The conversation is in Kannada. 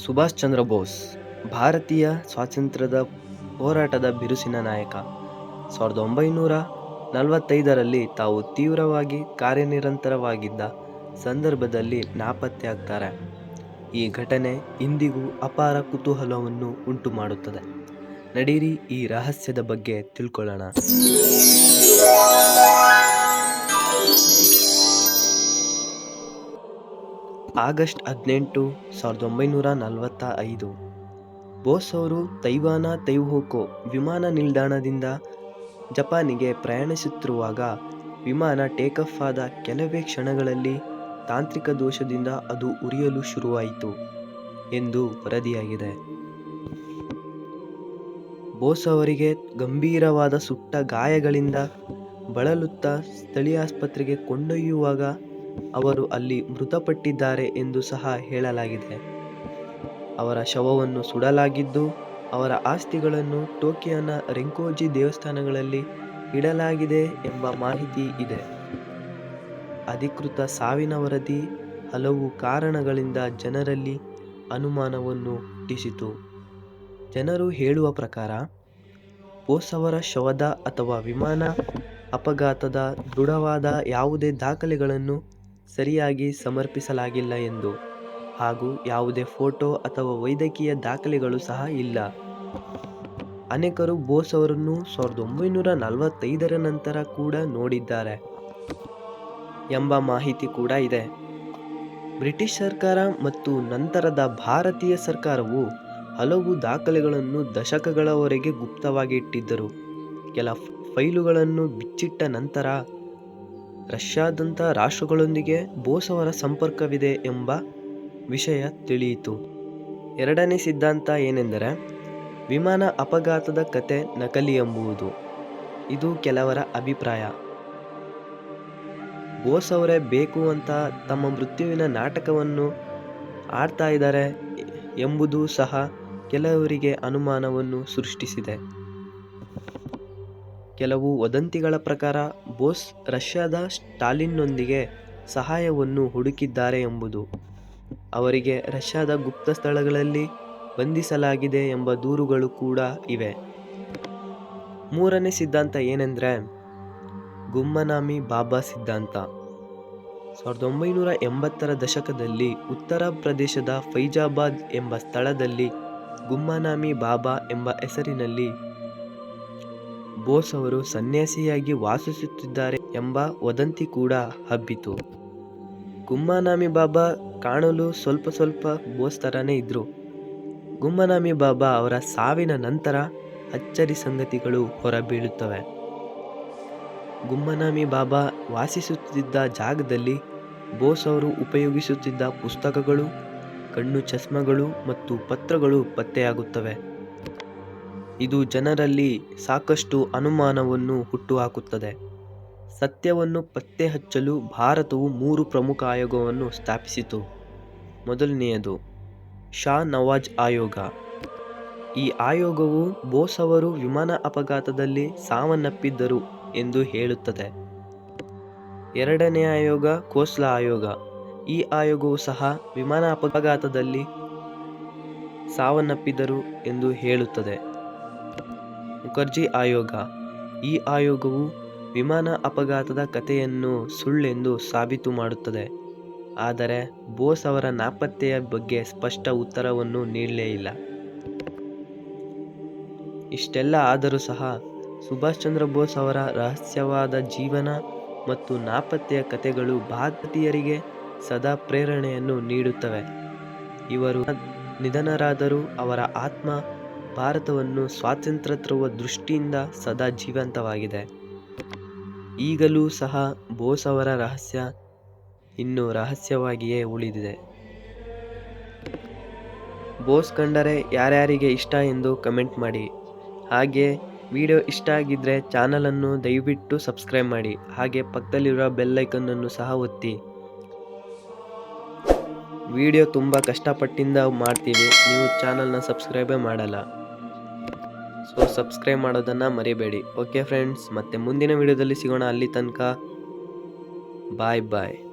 ಸುಭಾಷ್ ಚಂದ್ರ ಬೋಸ್ ಭಾರತೀಯ ಸ್ವಾತಂತ್ರ್ಯದ ಹೋರಾಟದ ಬಿರುಸಿನ ನಾಯಕ. 1945ರಲ್ಲಿ ತಾವು ತೀವ್ರವಾಗಿ ಕಾರ್ಯನಿರತವಾಗಿದ್ದ ಸಂದರ್ಭದಲ್ಲಿ ನಾಪತ್ತೆಯಾಗ್ತಾರೆ. ಈ ಘಟನೆ ಇಂದಿಗೂ ಅಪಾರ ಕುತೂಹಲವನ್ನು ಉಂಟು ಮಾಡುತ್ತದೆ. ನಡೀರಿ ಈ ರಹಸ್ಯದ ಬಗ್ಗೆ ತಿಳ್ಕೊಳ್ಳೋಣ. ಆಗಸ್ಟ್ 18, 1945. ಬೋಸ್ ಅವರು ತೈವಾನ ತೈಹೋಕೋ ವಿಮಾನ ನಿಲ್ದಾಣದಿಂದ ಜಪಾನಿಗೆ ಪ್ರಯಾಣಿಸುತ್ತಿರುವಾಗ ವಿಮಾನ ಟೇಕಾಫ್ ಆದ ಕೆಲವೇ ಕ್ಷಣಗಳಲ್ಲಿ ತಾಂತ್ರಿಕ ದೋಷದಿಂದ ಅದು ಉರಿಯಲು ಶುರುವಾಯಿತು ಎಂದು ವರದಿಯಾಗಿದೆ. ಬೋಸ್ ಅವರಿಗೆ ಗಂಭೀರವಾದ ಸುಟ್ಟ ಗಾಯಗಳಿಂದ ಬಳಲುತ್ತಾ ಸ್ಥಳೀಯ ಆಸ್ಪತ್ರೆಗೆ ಕೊಂಡೊಯ್ಯುವಾಗ ಅವರು ಅಲ್ಲಿ ಮೃತಪಟ್ಟಿದ್ದಾರೆ ಎಂದು ಸಹ ಹೇಳಲಾಗಿದೆ. ಅವರ ಶವವನ್ನು ಸುಡಲಾಗಿದ್ದು, ಅವರ ಅಸ್ಥಿಗಳನ್ನು ಟೋಕಿಯೋನ ರೆಂಕೋಜಿ ದೇವಸ್ಥಾನಗಳಲ್ಲಿ ಇಡಲಾಗಿದೆ ಎಂಬ ಮಾಹಿತಿ ಇದೆ. ಅಧಿಕೃತ ಸಾವಿನ ವರದಿ ಹಲವು ಕಾರಣಗಳಿಂದ ಜನರಲ್ಲಿ ಅನುಮಾನವನ್ನು ಹುಟ್ಟಿಸಿತು. ಜನರು ಹೇಳುವ ಪ್ರಕಾರ ಬೋಸ್ ಅವರ ಶವದ ಅಥವಾ ವಿಮಾನ ಅಪಘಾತದ ದೃಢವಾದ ಯಾವುದೇ ದಾಖಲೆಗಳನ್ನು ಸರಿಯಾಗಿ ಸಮರ್ಪಿಸಲಾಗಿಲ್ಲ ಎಂದು, ಹಾಗೂ ಯಾವುದೇ ಫೋಟೋ ಅಥವಾ ವೈದ್ಯಕೀಯ ದಾಖಲೆಗಳು ಸಹ ಇಲ್ಲ. ಅನೇಕರು ಬೋಸ್ ಅವರನ್ನು 1945ರ ನಂತರ ಕೂಡ ನೋಡಿದ್ದಾರೆ ಎಂಬ ಮಾಹಿತಿ ಕೂಡ ಇದೆ. ಬ್ರಿಟಿಷ್ ಸರ್ಕಾರ ಮತ್ತು ನಂತರದ ಭಾರತೀಯ ಸರ್ಕಾರವು ಹಲವು ದಾಖಲೆಗಳನ್ನು ದಶಕಗಳವರೆಗೆ ಗುಪ್ತವಾಗಿ ಇಟ್ಟಿದ್ದರು. ಕೆಲ ಫೈಲುಗಳನ್ನು ಬಿಚ್ಚಿಟ್ಟ ನಂತರ ರಷ್ಯಾದಂಥ ರಾಷ್ಟ್ರಗಳೊಂದಿಗೆ ಬೋಸ್ ಅವರ ಸಂಪರ್ಕವಿದೆ ಎಂಬ ವಿಷಯ ತಿಳಿಯಿತು. ಎರಡನೇ ಸಿದ್ಧಾಂತ ಏನೆಂದರೆ ವಿಮಾನ ಅಪಘಾತದ ಕತೆ ನಕಲಿ ಎಂಬುದು. ಇದು ಕೆಲವರ ಅಭಿಪ್ರಾಯ. ಬೋಸ್ ಅವರೇ ಬೇಕು ಅಂತ ತಮ್ಮ ಮೃತ್ಯುವಿನ ನಾಟಕವನ್ನು ಆಡ್ತಾ ಇದ್ದಾರೆ ಎಂಬುದು ಸಹ ಕೆಲವರಿಗೆ ಅನುಮಾನವನ್ನು ಸೃಷ್ಟಿಸಿದೆ. ಕೆಲವು ವದಂತಿಗಳ ಪ್ರಕಾರ ಬೋಸ್ ರಷ್ಯಾದ ಸ್ಟಾಲಿನ್ನೊಂದಿಗೆ ಸಹಾಯವನ್ನು ಹುಡುಕಿದ್ದಾರೆ ಎಂಬುದು. ಅವರಿಗೆ ರಷ್ಯಾದ ಗುಪ್ತ ಸ್ಥಳಗಳಲ್ಲಿ ಬಂಧಿಸಲಾಗಿದೆ ಎಂಬ ದೂರುಗಳು ಕೂಡ ಇವೆ. ಮೂರನೇ ಸಿದ್ಧಾಂತ ಏನೆಂದರೆ ಗುಮ್ಮನಾಮಿ ಬಾಬಾ ಸಿದ್ಧಾಂತ. 1980ರ ದಶಕದಲ್ಲಿ ಉತ್ತರ ಪ್ರದೇಶದ ಫೈಜಾಬಾದ್ ಎಂಬ ಸ್ಥಳದಲ್ಲಿ ಗುಮ್ಮನಾಮಿ ಬಾಬಾ ಎಂಬ ಹೆಸರಿನಲ್ಲಿ ಬೋಸ್ ಅವರು ಸನ್ಯಾಸಿಯಾಗಿ ವಾಸಿಸುತ್ತಿದ್ದಾರೆ ಎಂಬ ವದಂತಿ ಕೂಡ ಹಬ್ಬಿತು. ಗುಮ್ಮನಾಮಿ ಬಾಬಾ ಕಾಣಲು ಸ್ವಲ್ಪ ಬೋಸ್ ಥರನೇ ಇದ್ರು. ಗುಮ್ಮನಾಮಿ ಬಾಬಾ ಅವರ ಸಾವಿನ ನಂತರ ಅಚ್ಚರಿ ಸಂಗತಿಗಳು ಹೊರಬೀಳುತ್ತವೆ. ಗುಮ್ಮನಾಮಿ ಬಾಬಾ ವಾಸಿಸುತ್ತಿದ್ದ ಜಾಗದಲ್ಲಿ ಬೋಸ್ ಅವರು ಉಪಯೋಗಿಸುತ್ತಿದ್ದ ಪುಸ್ತಕಗಳು, ಕಣ್ಣು ಚಸ್ಮಗಳು ಮತ್ತು ಪತ್ರಗಳು ಪತ್ತೆಯಾಗುತ್ತವೆ. ಇದು ಜನರಲ್ಲಿ ಸಾಕಷ್ಟು ಅನುಮಾನವನ್ನು ಹುಟ್ಟುಹಾಕುತ್ತದೆ. ಸತ್ಯವನ್ನು ಪತ್ತೆ ಹಚ್ಚಲು ಭಾರತವು 3 ಪ್ರಮುಖ ಆಯೋಗವನ್ನು ಸ್ಥಾಪಿಸಿತು. ಮೊದಲನೆಯದು ಶಾ ನವಾಜ್ ಆಯೋಗ. ಈ ಆಯೋಗವು ಬೋಸ್ ಅವರು ವಿಮಾನ ಅಪಘಾತದಲ್ಲಿ ಸಾವನ್ನಪ್ಪಿದ್ದರು ಎಂದು ಹೇಳುತ್ತದೆ. ಎರಡನೇ ಆಯೋಗ ಖೋಸ್ಲಾ ಆಯೋಗ. ಈ ಆಯೋಗವು ಸಹ ವಿಮಾನ ಅಪಘಾತದಲ್ಲಿ ಸಾವನ್ನಪ್ಪಿದರು ಎಂದು ಹೇಳುತ್ತದೆ. ಮುಖರ್ಜಿ ಆಯೋಗ. ಈ ಆಯೋಗವು ವಿಮಾನ ಅಪಘಾತದ ಕಥೆಯನ್ನು ಸುಳ್ಳೆಂದು ಸಾಬೀತು ಮಾಡುತ್ತದೆ, ಆದರೆ ಬೋಸ್ ಅವರ ನಾಪತ್ತೆಯ ಬಗ್ಗೆ ಸ್ಪಷ್ಟ ಉತ್ತರವನ್ನು ನೀಡಲೇ ಇಲ್ಲ. ಇಷ್ಟೆಲ್ಲ ಆದರೂ ಸಹ ಸುಭಾಷ್ ಚಂದ್ರ ಬೋಸ್ ಅವರ ರಹಸ್ಯವಾದ ಜೀವನ ಮತ್ತು ನಾಪತ್ತೆಯ ಕಥೆಗಳು ಭಾರತೀಯರಿಗೆ ಸದಾ ಪ್ರೇರಣೆಯನ್ನು ನೀಡುತ್ತವೆ. ಇವರು ನಿಧನರಾದರೂ ಅವರ ಆತ್ಮ ಭಾರತವನ್ನು ಸ್ವಾತಂತ್ರ್ಯ ತರುವ ದೃಷ್ಟಿಯಿಂದ ಸದಾ ಜೀವಂತವಾಗಿದೆ. ಈಗಲೂ ಸಹ ಬೋಸ್ ಅವರ ರಹಸ್ಯ ಇನ್ನೂ ರಹಸ್ಯವಾಗಿಯೇ ಉಳಿದಿದೆ. ಬೋಸ್ ಕಂಡರೆ ಯಾರ್ಯಾರಿಗೆ ಇಷ್ಟ ಎಂದು ಕಮೆಂಟ್ ಮಾಡಿ. ಹಾಗೆ ವಿಡಿಯೋ ಇಷ್ಟ ಆಗಿದ್ರೆ ಚಾನಲನ್ನು ದಯವಿಟ್ಟು ಸಬ್ಸ್ಕ್ರೈಬ್ ಮಾಡಿ. ಹಾಗೆ ಪಕ್ಕದಲ್ಲಿರುವ ಬೆಲ್ ಐಕನ್ ಅನ್ನು ಸಹ ಒತ್ತಿ. ವಿಡಿಯೋ ತುಂಬ ಕಷ್ಟಪಟ್ಟಿಂದ ಮಾಡ್ತೀವಿ, ನೀವು ಚಾನಲ್ನ ಸಬ್ಸ್ಕ್ರೈಬೇ ಮಾಡಲ್ಲ. ಸೊ ಸಬ್ಸ್ಕ್ರೈಬ್ ಮಾಡೋದನ್ನು ಮರಿಬೇಡಿ. ಓಕೆ ಫ್ರೆಂಡ್ಸ್, ಮತ್ತೆ ಮುಂದಿನ ವಿಡಿಯೋದಲ್ಲಿ ಸಿಗೋಣ. ಅಲ್ಲಿ ತನಕ ಬಾಯ್ ಬಾಯ್.